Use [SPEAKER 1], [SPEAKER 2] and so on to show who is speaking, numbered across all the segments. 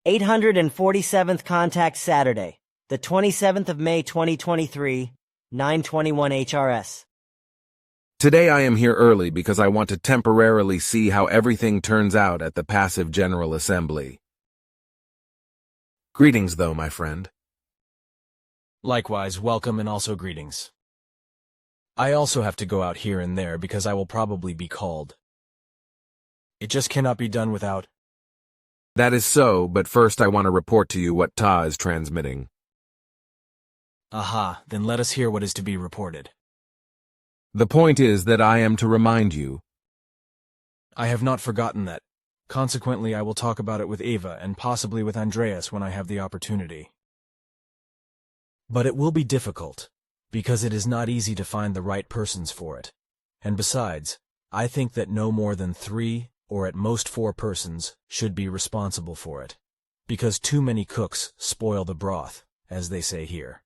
[SPEAKER 1] 847th contact Saturday, the 27th of May 2023, 9:21 HRS.
[SPEAKER 2] Today I am here early because I want to temporarily see how everything turns out at the passive General Assembly. Greetings, though, my friend.
[SPEAKER 3] Likewise, welcome and also greetings. I also have to go out here and there because I will probably be called. It just cannot be done without.
[SPEAKER 2] That is so, but first I want to report to you what Ptaah is transmitting.
[SPEAKER 3] Aha, then let us hear what is to be reported.
[SPEAKER 2] The point is that I am to remind you.
[SPEAKER 3] I have not forgotten that. Consequently, I will talk about it with Ava and possibly with Andreas when I have the opportunity. But it will be difficult, because it is not easy to find the right persons for it. And besides, I think that no more than 3, or at most 4 persons, should be responsible for it, because too many cooks spoil the broth, as they say here.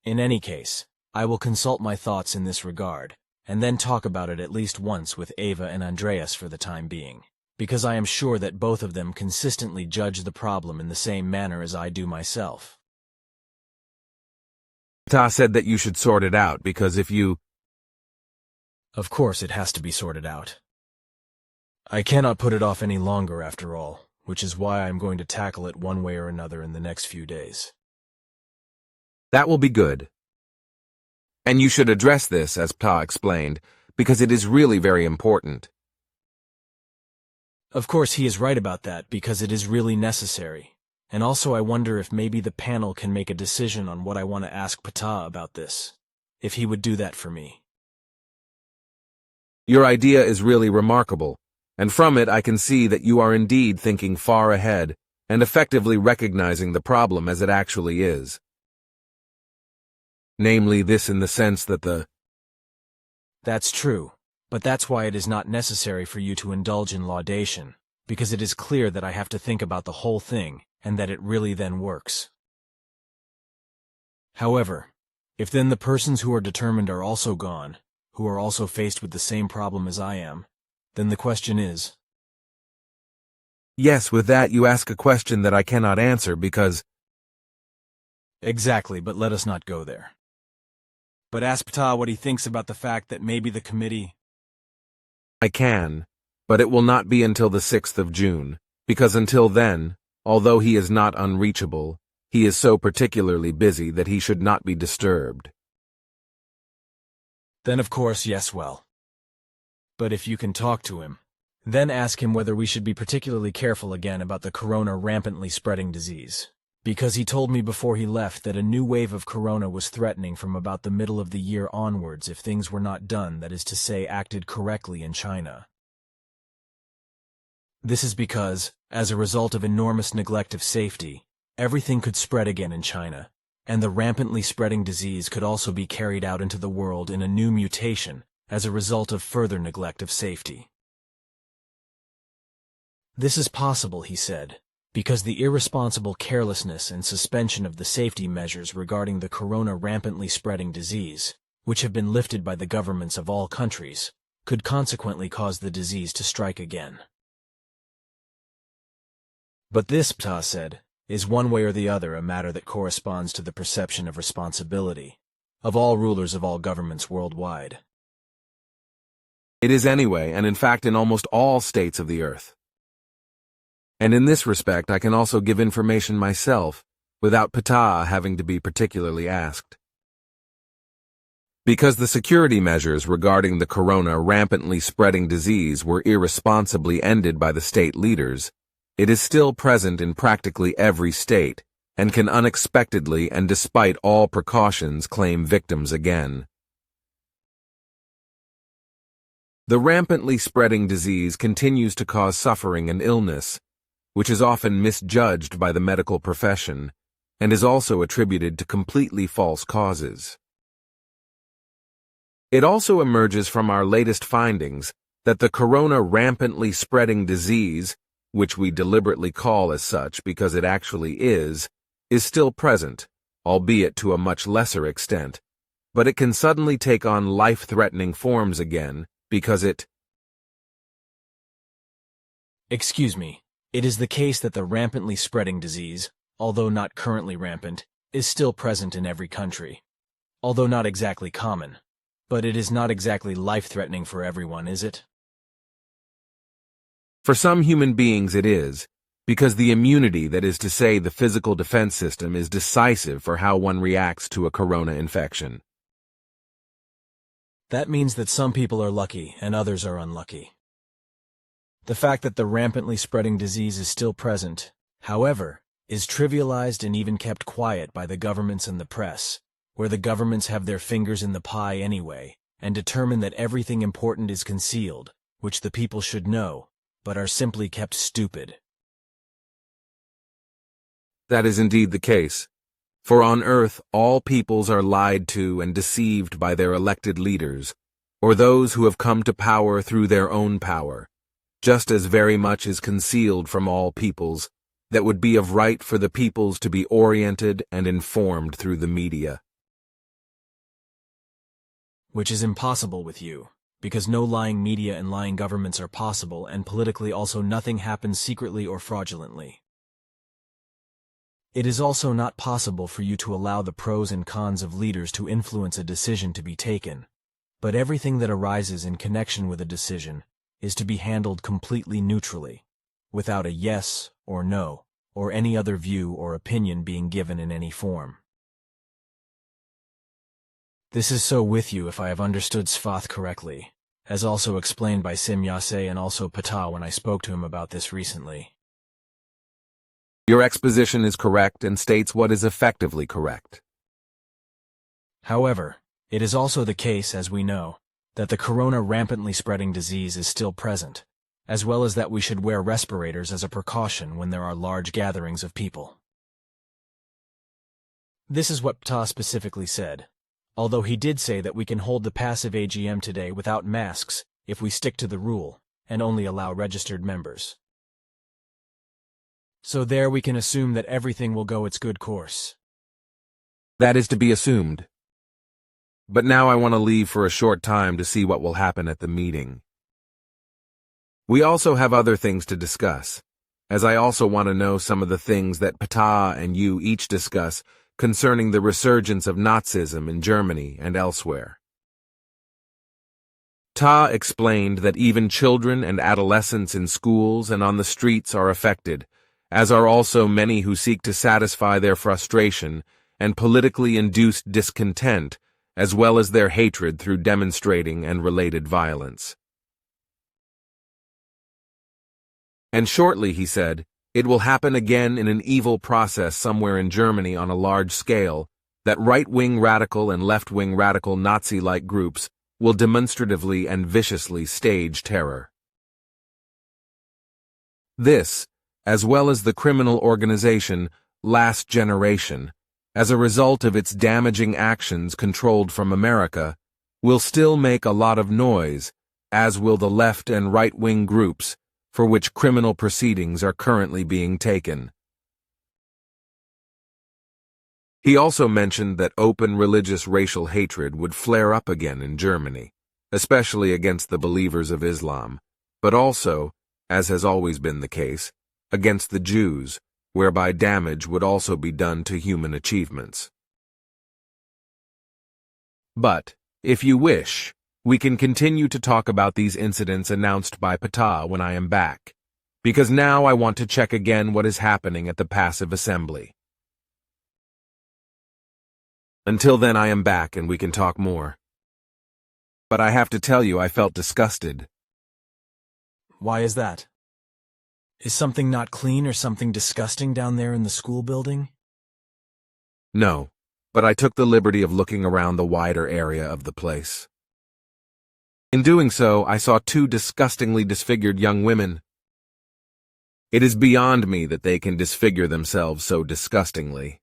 [SPEAKER 3] In any case, I will consult my thoughts in this regard, and then talk about it at least once with Ava and Andreas for the time being, because I am sure that both of them consistently judge the problem in the same manner as I do myself.
[SPEAKER 2] Ptaah said that you should sort it out, because if you...
[SPEAKER 3] Of course it has to be sorted out. I cannot put it off any longer after all, which is why I am going to tackle it one way or another in the next few days.
[SPEAKER 2] That will be good. And you should address this, as Ptaah explained, because it is really very important.
[SPEAKER 3] Of course he is right about that, because it is really necessary. And also I wonder if maybe the panel can make a decision on what I want to ask Ptaah about this, if he would do that for me.
[SPEAKER 2] Your idea is really remarkable, and from it I can see that you are indeed thinking far ahead and effectively recognizing the problem as it actually is. Namely this in the sense that
[SPEAKER 3] That's true, but that's why it is not necessary for you to indulge in laudation, because it is clear that I have to think about the whole thing, and that it really then works. However, if then the persons who are determined are also gone, who are also faced with the same problem as I am, then the question is...
[SPEAKER 2] Yes, with that you ask a question that I cannot answer because...
[SPEAKER 3] Exactly, but let us not go there. But ask Ptaah what he thinks about the fact that maybe the committee...
[SPEAKER 2] I can, but it will not be until the 6th of June, because until then, although he is not unreachable, he is so particularly busy that he should not be disturbed.
[SPEAKER 3] Then of course, yes, well. But if you can talk to him, then ask him whether we should be particularly careful again about the corona rampantly spreading disease. Because he told me before he left that a new wave of corona was threatening from about the middle of the year onwards if things were not done, that is to say, acted correctly in China. This is because, as a result of enormous neglect of safety, everything could spread again in China, and the rampantly spreading disease could also be carried out into the world in a new mutation as a result of further neglect of safety. This is possible, he said, because the irresponsible carelessness and suspension of the safety measures regarding the corona rampantly spreading disease, which have been lifted by the governments of all countries, could consequently cause the disease to strike again. But this, Ptaah said, is one way or the other a matter that corresponds to the perception of responsibility of all rulers of all governments worldwide.
[SPEAKER 2] It is anyway, and in fact in almost all states of the earth. And in this respect I can also give information myself, without Ptaah having to be particularly asked. Because the security measures regarding the corona rampantly spreading disease were irresponsibly ended by the state leaders, it is still present in practically every state, and can unexpectedly and despite all precautions claim victims again. The rampantly spreading disease continues to cause suffering and illness, which is often misjudged by the medical profession, and is also attributed to completely false causes. It also emerges from our latest findings that the corona rampantly spreading disease, which we deliberately call as such because it actually is still present, albeit to a much lesser extent, but it can suddenly take on life-threatening forms again because it...
[SPEAKER 3] Excuse me, It is the case that the rampantly spreading disease, although not currently rampant, is still present in every country. Although not exactly common. But it is not exactly life-threatening for everyone, is it?
[SPEAKER 2] For some human beings it is, because the immunity, that is to say the physical defense system, is decisive for how one reacts to a corona infection.
[SPEAKER 3] That means that some people are lucky and others are unlucky. The fact that the rampantly spreading disease is still present, however, is trivialized and even kept quiet by the governments and the press, where the governments have their fingers in the pie anyway, and determine that everything important is concealed, which the people should know, but are simply kept stupid.
[SPEAKER 2] That is indeed the case. For on earth all peoples are lied to and deceived by their elected leaders, or those who have come to power through their own power, just as very much is concealed from all peoples that would be of right for the peoples to be oriented and informed through the media.
[SPEAKER 3] Which is impossible with you, because no lying media and lying governments are possible, and politically also nothing happens secretly or fraudulently. It is also not possible for you to allow the pros and cons of leaders to influence a decision to be taken, but everything that arises in connection with a decision is to be handled completely neutrally, without a yes or no, or any other view or opinion being given in any form. This is so with you if I have understood Sfath correctly, as also explained by Sim Yase and also Ptaah when I spoke to him about this recently.
[SPEAKER 2] Your exposition is correct and states what is effectively correct.
[SPEAKER 3] However, it is also the case, as we know, that the corona rampantly spreading disease is still present, as well as that we should wear respirators as a precaution when there are large gatherings of people. This is what Ptaah specifically said, although he did say that we can hold the passive AGM today without masks if we stick to the rule and only allow registered members. So there we can assume that everything will go its good course.
[SPEAKER 2] That is to be assumed. But now I want to leave for a short time to see what will happen at the meeting. We also have other things to discuss, as I also want to know some of the things that Ptaah and you each discuss concerning the resurgence of Nazism in Germany and elsewhere. Ptaah explained that even children and adolescents in schools and on the streets are affected, as are also many who seek to satisfy their frustration and politically induced discontent, as well as their hatred through demonstrating and related violence. And shortly, he said, it will happen again in an evil process somewhere in Germany on a large scale, that right-wing radical and left-wing radical Nazi-like groups will demonstratively and viciously stage terror. This, as well as the criminal organization Last Generation, as a result of its damaging actions controlled from America, will still make a lot of noise, as will the left and right-wing groups, for which criminal proceedings are currently being taken. He also mentioned that open religious racial hatred would flare up again in Germany, especially against the believers of Islam, but also, as has always been the case, against the Jews, whereby damage would also be done to human achievements. But, if you wish, we can continue to talk about these incidents announced by Ptaah when I am back, because now I want to check again what is happening at the passive assembly. Until then I am back and we can talk more. But I have to tell you I felt disgusted.
[SPEAKER 3] Why is that? Is something not clean or something disgusting down there in the school building?
[SPEAKER 2] No, but I took the liberty of looking around the wider area of the place. In doing so, I saw two disgustingly disfigured young women. It is beyond me that they can disfigure themselves so disgustingly.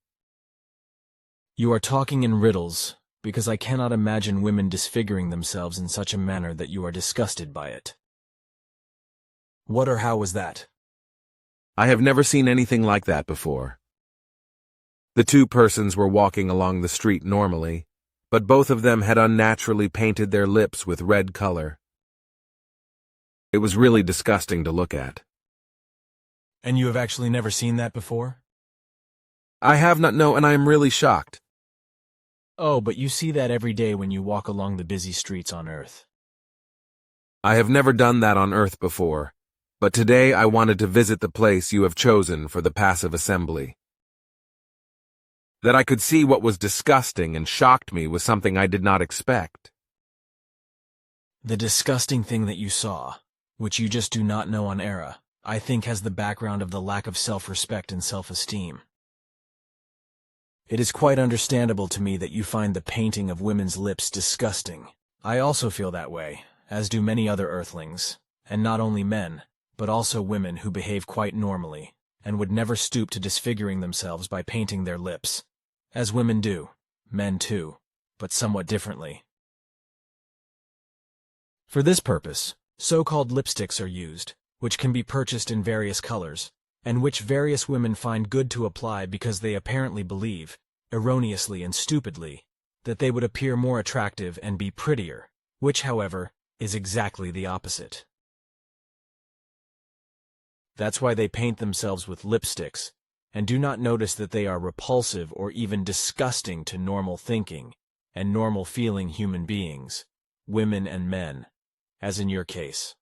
[SPEAKER 3] You are talking in riddles, because I cannot imagine women disfiguring themselves in such a manner that you are disgusted by it. What or how was that?
[SPEAKER 2] I have never seen anything like that before. The two persons were walking along the street normally, but both of them had unnaturally painted their lips with red color. It was really disgusting to look at.
[SPEAKER 3] And you have actually never seen that before?
[SPEAKER 2] I have not, no, and I am really shocked.
[SPEAKER 3] Oh, but you see that every day when you walk along the busy streets on Earth.
[SPEAKER 2] I have never done that on Earth before, but today I wanted to visit the place you have chosen for the passive assembly. That I could see what was disgusting and shocked me was something I did not expect.
[SPEAKER 3] The disgusting thing that you saw, which you just do not know on Era, I think has the background of the lack of self-respect and self-esteem. It is quite understandable to me that you find the painting of women's lips disgusting. I also feel that way, as do many other Earthlings, and not only men, but also women who behave quite normally, and would never stoop to disfiguring themselves by painting their lips, as women do, men too, but somewhat differently. For this purpose, so-called lipsticks are used, which can be purchased in various colors, and which various women find good to apply because they apparently believe, erroneously and stupidly, that they would appear more attractive and be prettier, which, however, is exactly the opposite. That's why they paint themselves with lipsticks, and do not notice that they are repulsive or even disgusting to normal thinking and normal feeling human beings, women and men, as in your case.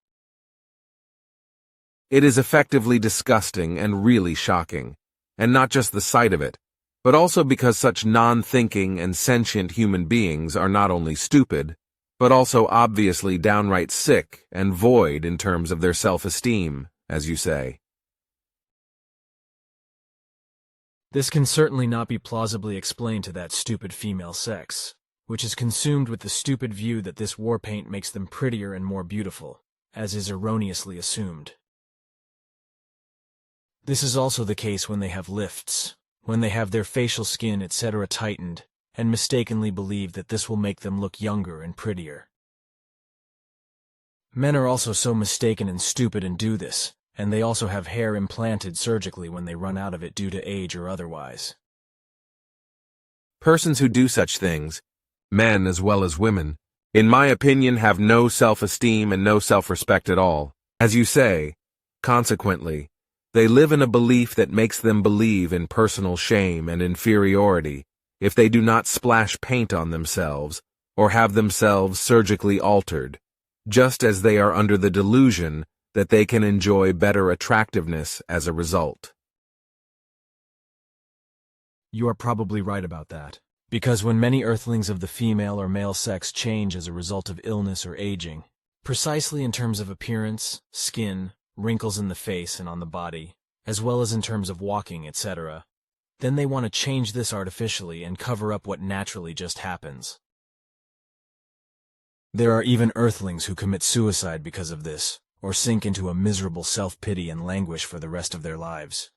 [SPEAKER 2] It is effectively disgusting and really shocking, and not just the sight of it, but also because such non-thinking and sentient human beings are not only stupid, but also obviously downright sick and void in terms of their self-esteem, as you say.
[SPEAKER 3] This can certainly not be plausibly explained to that stupid female sex, which is consumed with the stupid view that this war paint makes them prettier and more beautiful, as is erroneously assumed. This is also the case when they have lifts, when they have their facial skin, etc. tightened, and mistakenly believe that this will make them look younger and prettier. Men are also so mistaken and stupid and do this, and they also have hair implanted surgically when they run out of it due to age or otherwise.
[SPEAKER 2] Persons who do such things, men as well as women, in my opinion have no self-esteem and no self-respect at all. As you say, consequently, they live in a belief that makes them believe in personal shame and inferiority if they do not splash paint on themselves or have themselves surgically altered, just as they are under the delusion that they can enjoy better attractiveness as a result.
[SPEAKER 3] You are probably right about that, because when many Earthlings of the female or male sex change as a result of illness or aging, precisely in terms of appearance, skin, wrinkles in the face and on the body, as well as in terms of walking, etc., then they want to change this artificially and cover up what naturally just happens. There are even Earthlings who commit suicide because of this, or sink into a miserable self-pity and languish for the rest of their lives.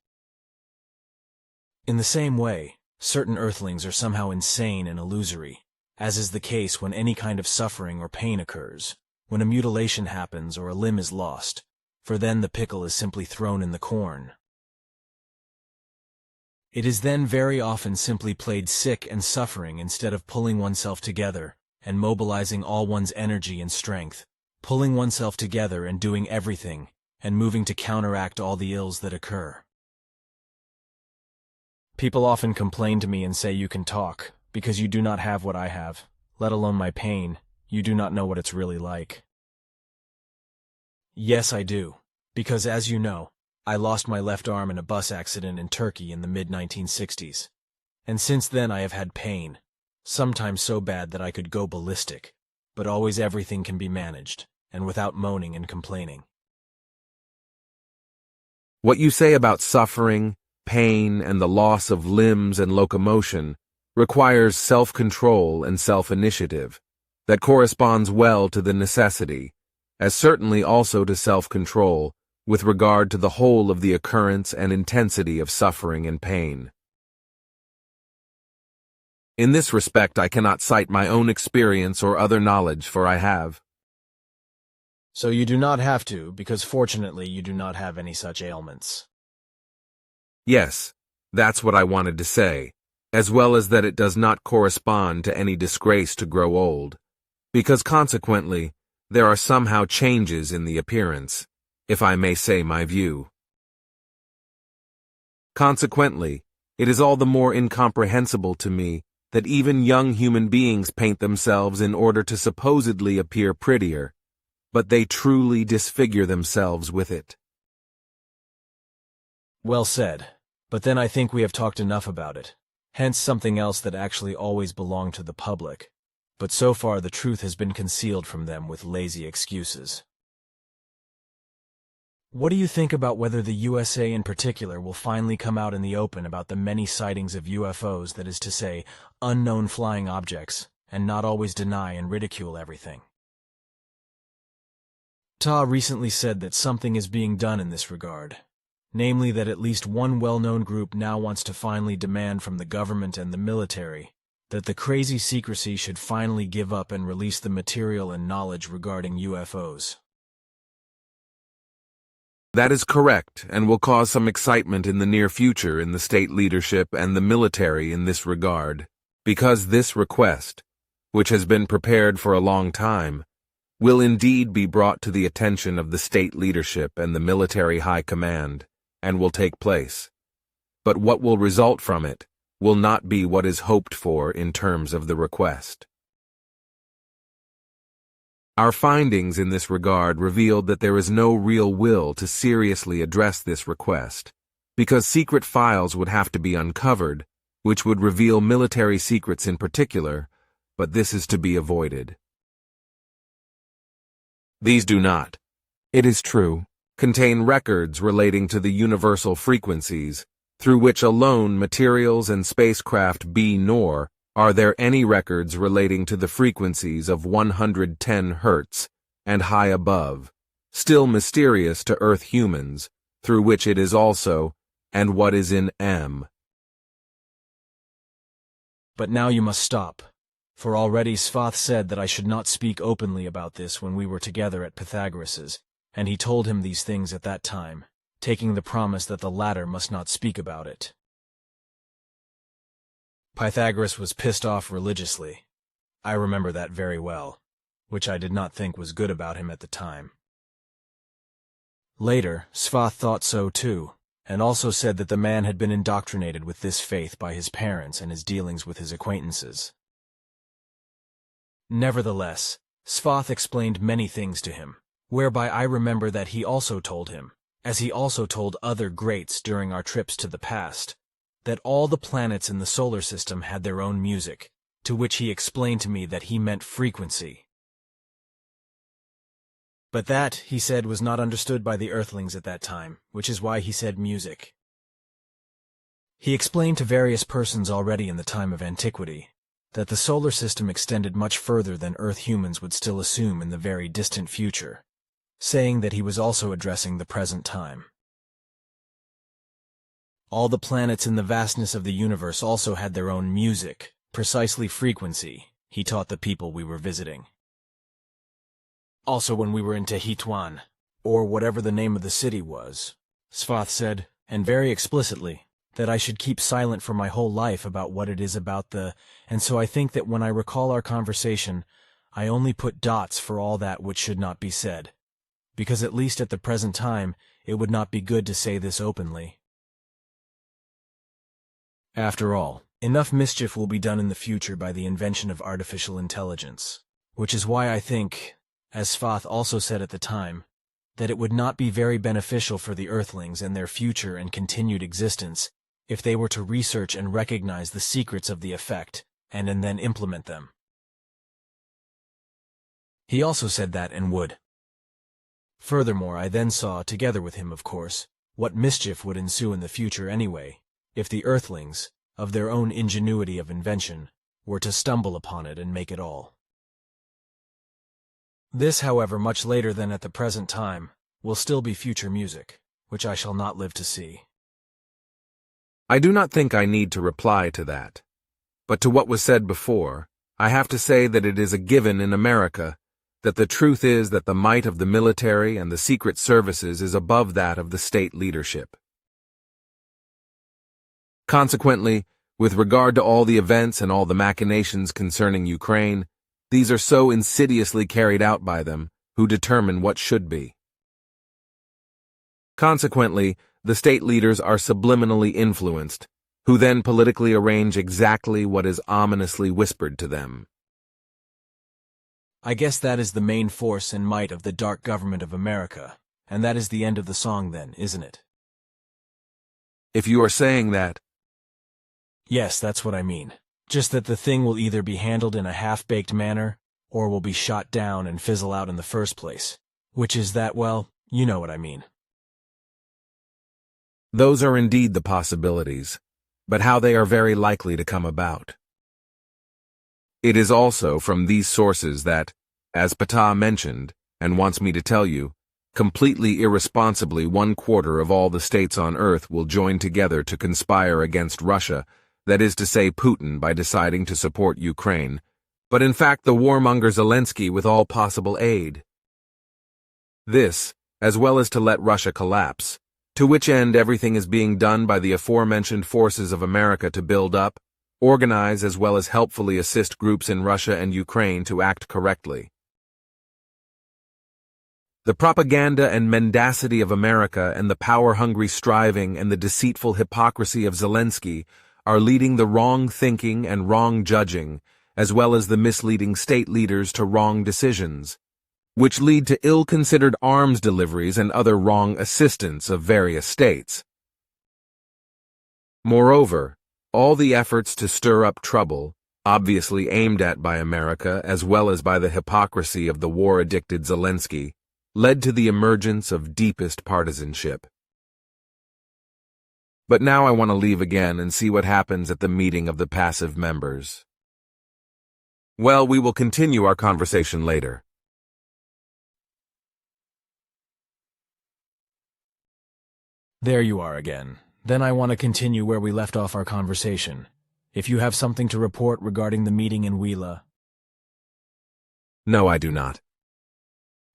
[SPEAKER 3] In the same way, certain Earthlings are somehow insane and illusory, as is the case when any kind of suffering or pain occurs, when a mutilation happens or a limb is lost, for then the pickle is simply thrown in the corn. It is then very often simply played sick and suffering instead of pulling oneself together and mobilizing all one's energy and strength, pulling oneself together and doing everything, and moving to counteract all the ills that occur. People often complain to me and say you can talk, because you do not have what I have, let alone my pain, you do not know what it's really like. Yes, I do, because as you know, I lost my left arm in a bus accident in Turkey in the mid-1960s, and since then I have had pain, sometimes so bad that I could go ballistic, but always everything can be managed, and without moaning and complaining.
[SPEAKER 2] What you say about suffering, pain, and the loss of limbs and locomotion requires self-control and self-initiative that corresponds well to the necessity, as certainly also to self-control with regard to the whole of the occurrence and intensity of suffering and pain. In this respect, I cannot cite my own experience or other knowledge, for I have.
[SPEAKER 3] So you do not have to, because fortunately you do not have any such ailments.
[SPEAKER 2] Yes, that's what I wanted to say, as well as that it does not correspond to any disgrace to grow old, because consequently, there are somehow changes in the appearance, if I may say my view. Consequently, it is all the more incomprehensible to me that even young human beings paint themselves in order to supposedly appear prettier, but they truly disfigure themselves with it.
[SPEAKER 3] Well said. But then I think we have talked enough about it. Hence something else that actually always belonged to the public. But so far the truth has been concealed from them with lazy excuses. What do you think about whether the USA in particular will finally come out in the open about the many sightings of UFOs, that is to say, unknown flying objects, and not always deny and ridicule everything? Ptaah recently said that something is being done in this regard. Namely that at least one well-known group now wants to finally demand from the government and the military that the crazy secrecy should finally give up and release the material and knowledge regarding UFOs.
[SPEAKER 2] That is correct, and will cause some excitement in the near future in the state leadership and the military in this regard, because this request, which has been prepared for a long time, will indeed be brought to the attention of the state leadership and the military high command, and will take place. But what will result from it will not be what is hoped for in terms of the request. Our findings in this regard revealed that there is no real will to seriously address this request, because secret files would have to be uncovered, which would reveal military secrets in particular, but this is to be avoided. These do not, it is true, contain records relating to the universal frequencies, through which alone materials and spacecraft be, nor are there any records relating to the frequencies of 110 Hz and high above, still mysterious to Earth humans, through which it is also, and what is in M.
[SPEAKER 3] But now you must stop, for already Svath said that I should not speak openly about this when we were together at Pythagoras's, and he told him these things at that time, taking the promise that the latter must not speak about it. Pythagoras was pissed off religiously. I remember that very well, which I did not think was good about him at the time. Later, Svath thought so too, and also said that the man had been indoctrinated with this faith by his parents and his dealings with his acquaintances. Nevertheless, Svath explained many things to him, whereby I remember that he also told him, as he also told other greats during our trips to the past, that all the planets in the solar system had their own music, to which he explained to me that he meant frequency. But that, he said, was not understood by the Earthlings at that time, which is why he said music. He explained to various persons already in the time of antiquity that the solar system extended much further than Earth humans would still assume in the very distant future, saying that he was also addressing the present time. All the planets in the vastness of the universe also had their own music, precisely frequency, he taught the people we were visiting. Also when we were in Tehituan, or whatever the name of the city was, Svath said, and very explicitly, that I should keep silent for my whole life about what it is about and so I think that when I recall our conversation, I only put dots for all that which should not be said, because at least at the present time, it would not be good to say this openly. After all, enough mischief will be done in the future by the invention of artificial intelligence, which is why I think, as Svath also said at the time, that it would not be very beneficial for the Earthlings and their future and continued existence if they were to research and recognize the secrets of the effect, and then implement them. He also said that and would. Furthermore, I then saw, together with him of course, what mischief would ensue in the future anyway, if the Earthlings, of their own ingenuity of invention, were to stumble upon it and make it all. This, however, much later than at the present time, will still be future music, which I shall not live to see.
[SPEAKER 2] I do not think I need to reply to that. But to what was said before, I have to say that it is a given in America that the truth is that the might of the military and the secret services is above that of the state leadership. Consequently, with regard to all the events and all the machinations concerning Ukraine, these are so insidiously carried out by them, who determine what should be. Consequently, the state leaders are subliminally influenced, who then politically arrange exactly what is ominously whispered to them.
[SPEAKER 3] I guess that is the main force and might of the dark government of America, and that is the end of the song then, isn't it?
[SPEAKER 2] If you are saying that,
[SPEAKER 3] Yes, that's what I mean. Just that the thing will either be handled in a half-baked manner, or will be shot down and fizzle out in the first place. Which is that, well, you know what I mean.
[SPEAKER 2] those are indeed the possibilities, but how they are very likely to come about. It is also from these sources that, as Ptaah mentioned, and wants me to tell you, completely irresponsibly 1/4 of all the states on Earth will join together to conspire against Russia, that is to say Putin by deciding to support Ukraine, but in fact the warmonger Zelensky with all possible aid. This, as well as to let Russia collapse, to which end everything is being done by the aforementioned forces of America to build up, organize as well as helpfully assist groups in Russia and Ukraine to act correctly. The propaganda and mendacity of America and the power-hungry striving and the deceitful hypocrisy of Zelensky are leading the wrong thinking and wrong judging, as well as the misleading state leaders to wrong decisions, which lead to ill-considered arms deliveries and other wrong assistance of various states. Moreover, all the efforts to stir up trouble, obviously aimed at by America as well as by the hypocrisy of the war-addicted Zelensky, led to the emergence of deepest partisanship. But now I want to leave again and see what happens at the meeting of the passive members. Well, we will continue our conversation later.
[SPEAKER 3] There you are again. Then I want to continue where we left off our conversation. If you have something to report regarding the meeting in Wheeler.
[SPEAKER 2] No, I do not.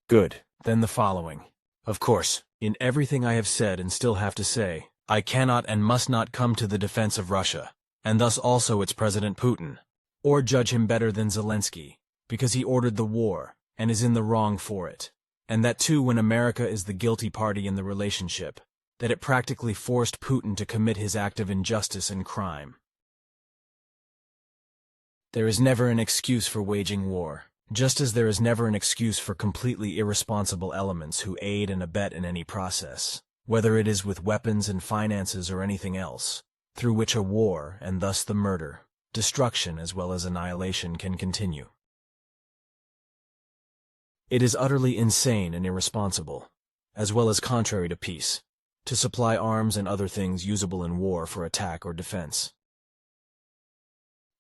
[SPEAKER 3] Good. Then the following. Of course, in everything I have said and still have to say, I cannot and must not come to the defense of Russia, and thus also its President Putin, or judge him better than Zelensky, because he ordered the war, and is in the wrong for it, and that too when America is the guilty party in the relationship, that it practically forced Putin to commit his act of injustice and crime. There is never an excuse for waging war, just as there is never an excuse for completely irresponsible elements who aid and abet in any process, whether it is with weapons and finances or anything else, through which a war, and thus the murder, destruction as well as annihilation can continue. It is utterly insane and irresponsible, as well as contrary to peace, to supply arms and other things usable in war for attack or defense.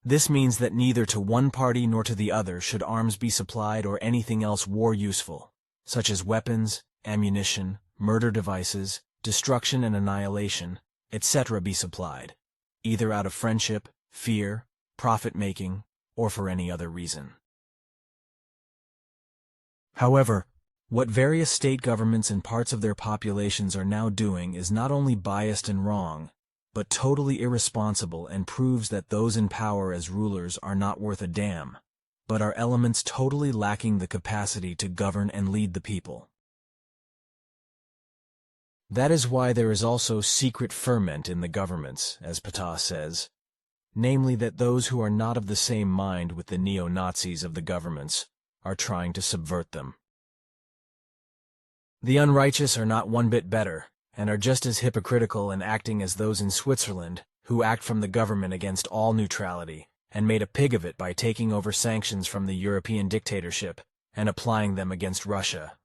[SPEAKER 3] This means that neither to one party nor to the other should arms be supplied or anything else war-useful, such as weapons, ammunition, murder devices, destruction and annihilation, etc. be supplied, either out of friendship, fear, profit-making, or for any other reason. However, what various state governments and parts of their populations are now doing is not only biased and wrong, but totally irresponsible and proves that those in power as rulers are not worth a damn, but are elements totally lacking the capacity to govern and lead the people. That is why there is also secret ferment in the governments, as Ptaah says, namely that those who are not of the same mind with the neo-Nazis of the governments are trying to subvert them. The unrighteous are not one bit better, and are just as hypocritical and acting as those in Switzerland, who act from the government against all neutrality, and made a pig of it by taking over sanctions from the European dictatorship and applying them against Russia.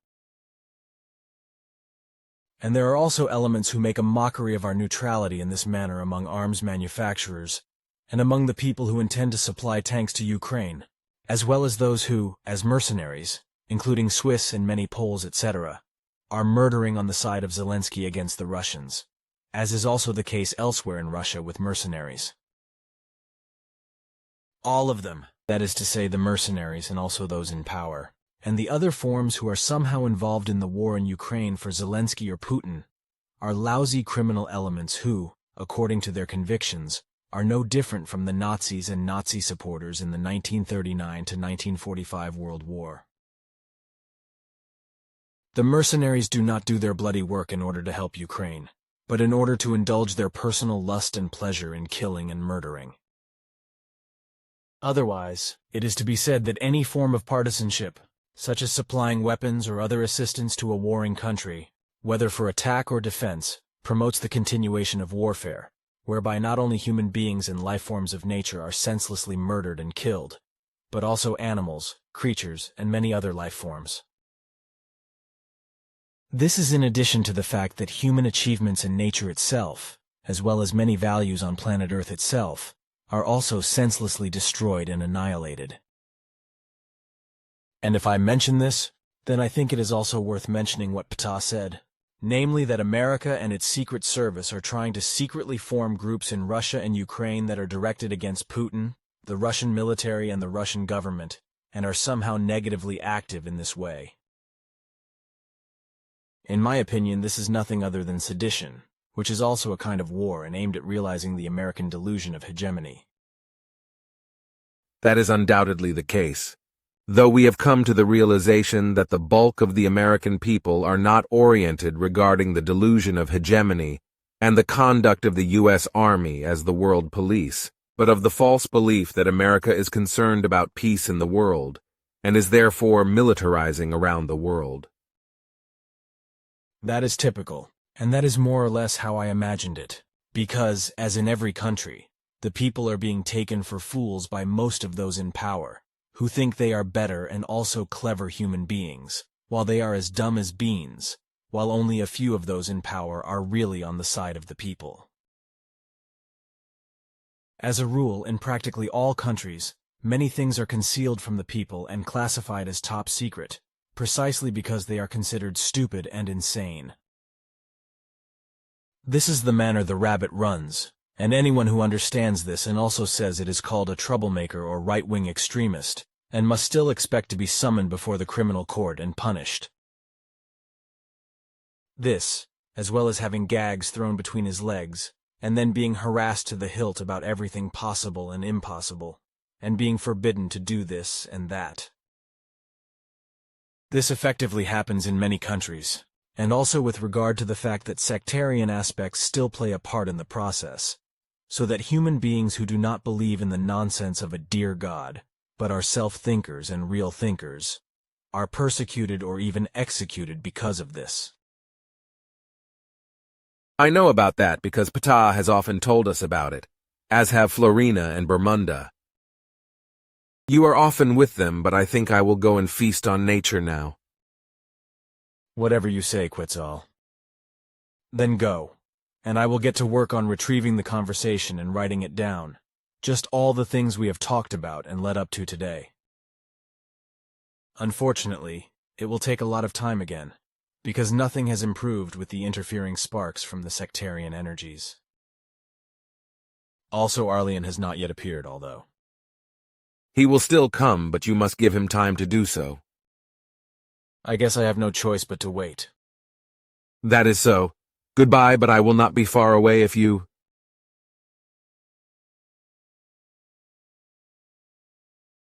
[SPEAKER 3] And there are also elements who make a mockery of our neutrality in this manner among arms manufacturers, and among the people who intend to supply tanks to Ukraine, as well as those who, as mercenaries, including Swiss and many Poles, etc., are murdering on the side of Zelensky against the Russians, as is also the case elsewhere in Russia with mercenaries. All of them, that is to say the mercenaries and also those in power, and the other forms who are somehow involved in the war in Ukraine for Zelensky or Putin, are lousy criminal elements who, according to their convictions, are no different from the Nazis and Nazi supporters in the 1939 to 1945 World War. The mercenaries do not do their bloody work in order to help Ukraine, but in order to indulge their personal lust and pleasure in killing and murdering. Otherwise, it is to be said that any form of partisanship, such as supplying weapons or other assistance to a warring country, whether for attack or defense, promotes the continuation of warfare, whereby not only human beings and life forms of nature are senselessly murdered and killed, but also animals, creatures, and many other life forms. This is in addition to the fact that human achievements in nature itself, as well as many values on planet Earth itself, are also senselessly destroyed and annihilated. And if I mention this, then I think it is also worth mentioning what Ptaah said, namely that America and its Secret Service are trying to secretly form groups in Russia and Ukraine that are directed against Putin, the Russian military, and the Russian government, and are somehow negatively active in this way. In my opinion, this is nothing other than sedition, which is also a kind of war and aimed at realizing the American delusion of hegemony.
[SPEAKER 2] That is undoubtedly the case, though we have come to the realization that the bulk of the American people are not oriented regarding the delusion of hegemony and the conduct of the U.S. Army as the world police, but of the false belief that America is concerned about peace in the world and is therefore militarizing around the world.
[SPEAKER 3] That is typical, and that is more or less how I imagined it, because, as in every country, the people are being taken for fools by most of those in power, who think they are better and also clever human beings, while they are as dumb as beans, while only a few of those in power are really on the side of the people. As a rule, in practically all countries, many things are concealed from the people and classified as top secret, precisely because they are considered stupid and insane. This is the manner the rabbit runs, and anyone who understands this and also says it is called a troublemaker or right-wing extremist, and must still expect to be summoned before the criminal court and punished. This, as well as having gags thrown between his legs, and then being harassed to the hilt about everything possible and impossible, and being forbidden to do this and that. This effectively happens in many countries, and also with regard to the fact that sectarian aspects still play a part in the process, so that human beings who do not believe in the nonsense of a dear God, but are self-thinkers and real thinkers, are persecuted or even executed because of this.
[SPEAKER 2] I know about that because Ptaah has often told us about it, as have Florina and Bermunda. You are often with them, but I think I will go and feast on nature now.
[SPEAKER 3] Whatever you say, Quetzal. Then go, and I will get to work on retrieving the conversation and writing it down, just all the things we have talked about and led up to today. Unfortunately, it will take a lot of time again, because nothing has improved with the interfering sparks from the sectarian energies. Also, Arlian has not yet appeared, although.
[SPEAKER 2] He will still come, but you must give him time to do so.
[SPEAKER 3] I guess I have no choice but to wait.
[SPEAKER 2] That is so. Goodbye, but I will not be far away if you...